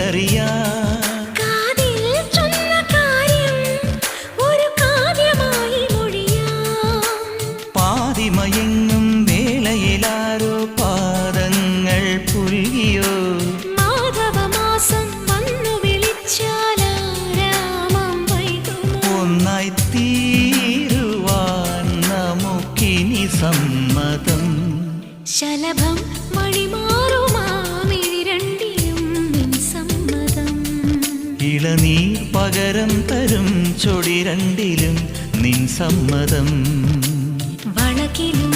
അറിയാൻ പാതിമയങ്ങും വേളയിലാരോ പാദങ്ങൾ പുൽകിയോ മാധവമാസം വന്നു വിളിച്ചാലാരാമം വൈകുമോ ഒന്നായി തീരുവാൻ നമുക്കിനി സമ്മതം ശലഭം വഴിമാറുമാമിരണ്ടിലും നിൻ സമ്മതം ഇളനീർ പകരം തരും ചൊടി രണ്ടിലും നിൻ സമ്മതം വളകിലും